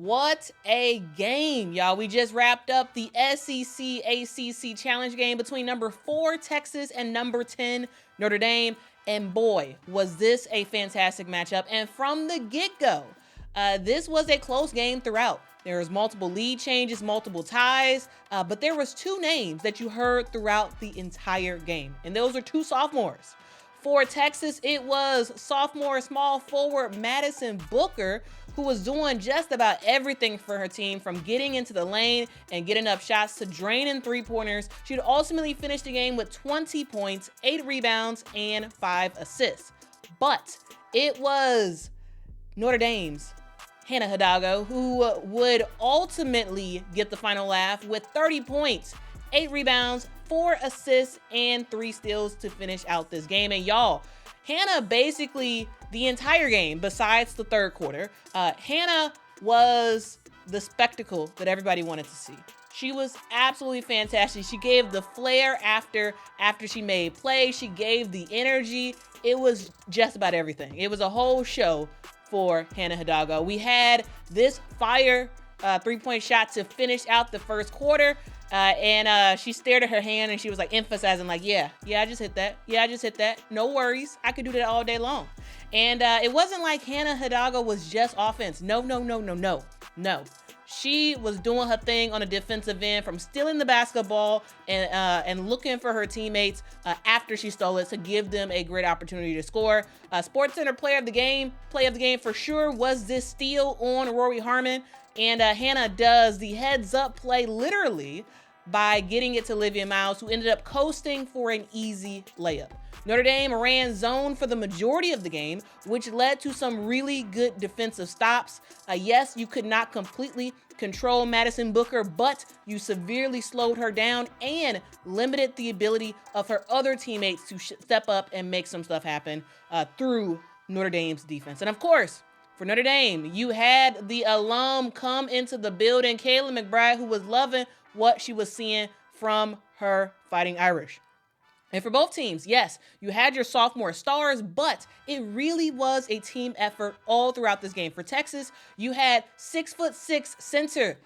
What a game, y'all. We just wrapped up the SEC ACC Challenge game between number 4 Texas and number 10 Notre Dame. And boy, was this a fantastic matchup. And from the get-go, this was a close game throughout. There was multiple lead changes, multiple ties, but there was 2 names that you heard throughout the entire game. And those are 2 sophomores. For Texas, it was sophomore small forward Madison Booker, who was doing just about everything for her team, from getting into the lane and getting up shots to draining 3-pointers. She'd ultimately finish the game with 20 points, 8 rebounds, and 5 assists. But it was Notre Dame's Hannah Hidalgo who would ultimately get the final laugh with 30 points, 8 rebounds, 4 assists, and 3 steals to finish out this game. And y'all, Hannah basically the entire game, besides the third quarter, Hannah was the spectacle that everybody wanted to see. She was absolutely fantastic. She gave the flair after she made plays. She gave the energy. It was just about everything. It was a whole show for Hannah Hidalgo. We had this fire 3-point shot to finish out the first quarter. And she stared at her hand and she was like emphasizing like, yeah, I just hit that. Yeah, I just hit that. No worries. I could do that all day long. And it wasn't like Hannah Hidalgo was just offense. No. She was doing her thing on a defensive end, from stealing the basketball and looking for her teammates after she stole it to give them a great opportunity to score. SportsCenter play of the game for sure was this steal on Rory Harmon. And Hannah does the heads up play literally by getting it to Olivia Miles, who ended up coasting for an easy layup. Notre Dame ran zone for the majority of the game, which led to some really good defensive stops. Yes, you could not completely control Madison Booker, but you severely slowed her down and limited the ability of her other teammates to step up and make some stuff happen through Notre Dame's defense. And of course, for Notre Dame, you had the alum come into the building, Kayla McBride, who was loving what she was seeing from her Fighting Irish. And for both teams, yes, you had your sophomore stars, but it really was a team effort all throughout this game. For Texas, you had 6'6" center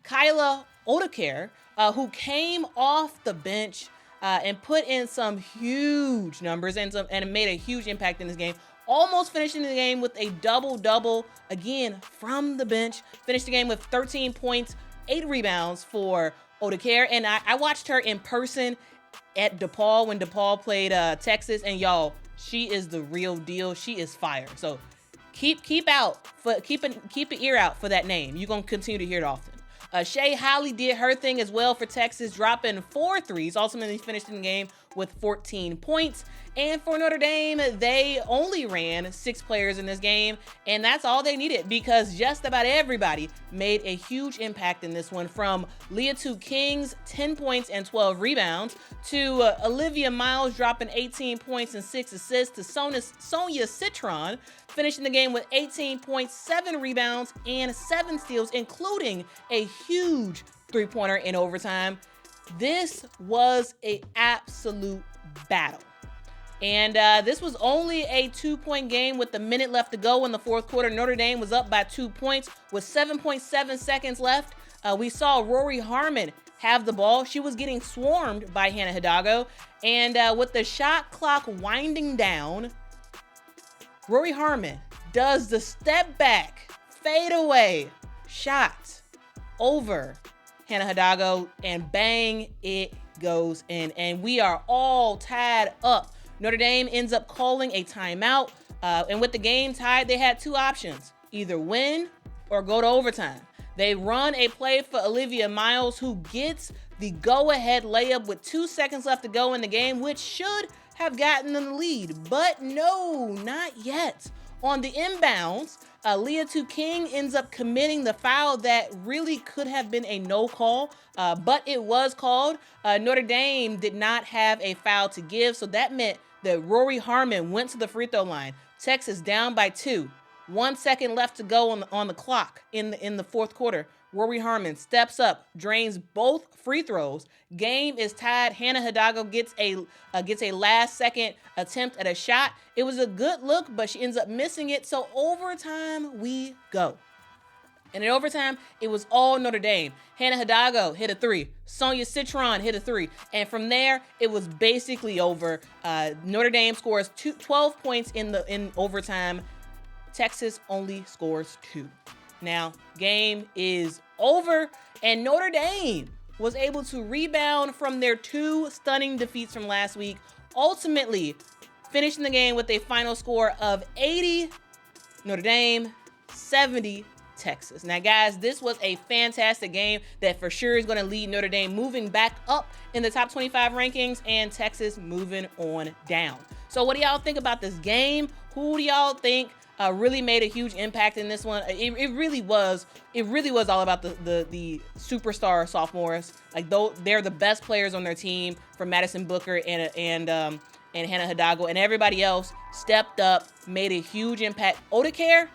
Quita Loves Sports, who came off the bench and put in some huge numbers and made a huge impact in this game. Almost finishing the game with a double-double, again, from the bench. Finished the game with 13 points, 8 rebounds for Odekar. And I watched her in person at DePaul when DePaul played Texas. And y'all, she is the real deal. She is fire. So keep an ear out for that name. You're going to continue to hear it often. Shay Holly did her thing as well for Texas, dropping 4 threes. Ultimately finished in the game with 14 points. And for Notre Dame, they only ran 6 players in this game, and that's all they needed because just about everybody made a huge impact in this one, from Leah King's 10 points and 12 rebounds to Olivia Miles dropping 18 points and 6 assists to Sonia Citron finishing the game with 18 points, 7 rebounds, and 7 steals, including a huge 3-pointer in overtime. This was an absolute battle. And this was only a 2-point game with a minute left to go in the fourth quarter. Notre Dame was up by 2 points with 7.7 seconds left. We saw Rory Harmon have the ball. She was getting swarmed by Hannah Hidalgo. And with the shot clock winding down, Rory Harmon does the step back, fade away shot over Hannah Hidalgo, and bang, it goes in. And we are all tied up. Notre Dame ends up calling a timeout. And with the game tied, they had 2 options: either win or go to overtime. They run a play for Olivia Miles, who gets the go-ahead layup with 2 seconds left to go in the game, which should have gotten them the lead. But no, not yet. On the inbounds, Leah King ends up committing the foul that really could have been a no call, but it was called. Notre Dame did not have a foul to give, so that meant that Rory Harmon went to the free throw line. Texas down by 2. 1 second left to go on the clock in the fourth quarter. Rory Harmon steps up, drains both free throws. Game is tied. Hannah Hidalgo gets a last second attempt at a shot. It was a good look, but she ends up missing it. So overtime we go. And in overtime, it was all Notre Dame. Hannah Hidalgo hit a 3. Sonia Citron hit a 3. And from there, it was basically over. Notre Dame scores 12 points in overtime. Texas only scores 2. Now, game is over, and Notre Dame was able to rebound from their 2 stunning defeats from last week, ultimately finishing the game with a final score of 80 Notre Dame, 70 Texas. Now, guys, this was a fantastic game that for sure is going to lead Notre Dame moving back up in the top 25 rankings and Texas moving on down. So what do y'all think about this game? Who do y'all think really made a huge impact in this one? It really was all about the superstar sophomores. Like, though they're the best players on their team, from Madison Booker and Hannah Hidalgo, and everybody else stepped up, made a huge impact. Odacare,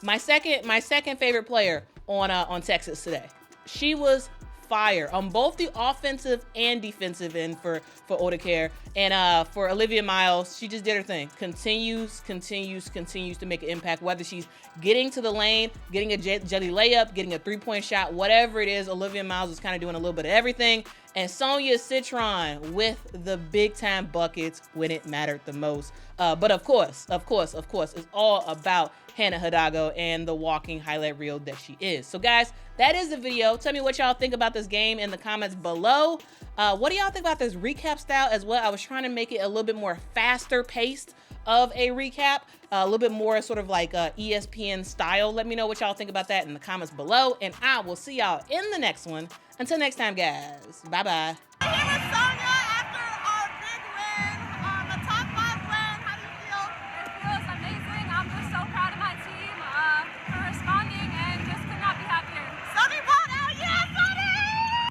my second favorite player on Texas today. She was fire on both the offensive and defensive end for Odacare. And for Olivia Miles, she just did her thing. Continues to make an impact, whether she's getting to the lane, getting a jelly layup, getting a 3-point shot, whatever it is. Olivia Miles is kind of doing a little bit of everything. And Sonia Citron with the big time buckets when it mattered the most. But of course, it's all about Hannah Hidalgo and the walking highlight reel that she is. So guys, that is the video. Tell me what y'all think about this game in the comments below. What do y'all think about this recap style as well? I was trying to make it a little bit more faster paced of a recap, a little bit more sort of like ESPN style. Let me know what y'all think about that in the comments below, and I will see y'all in the next one. Until next time, guys. Bye-bye.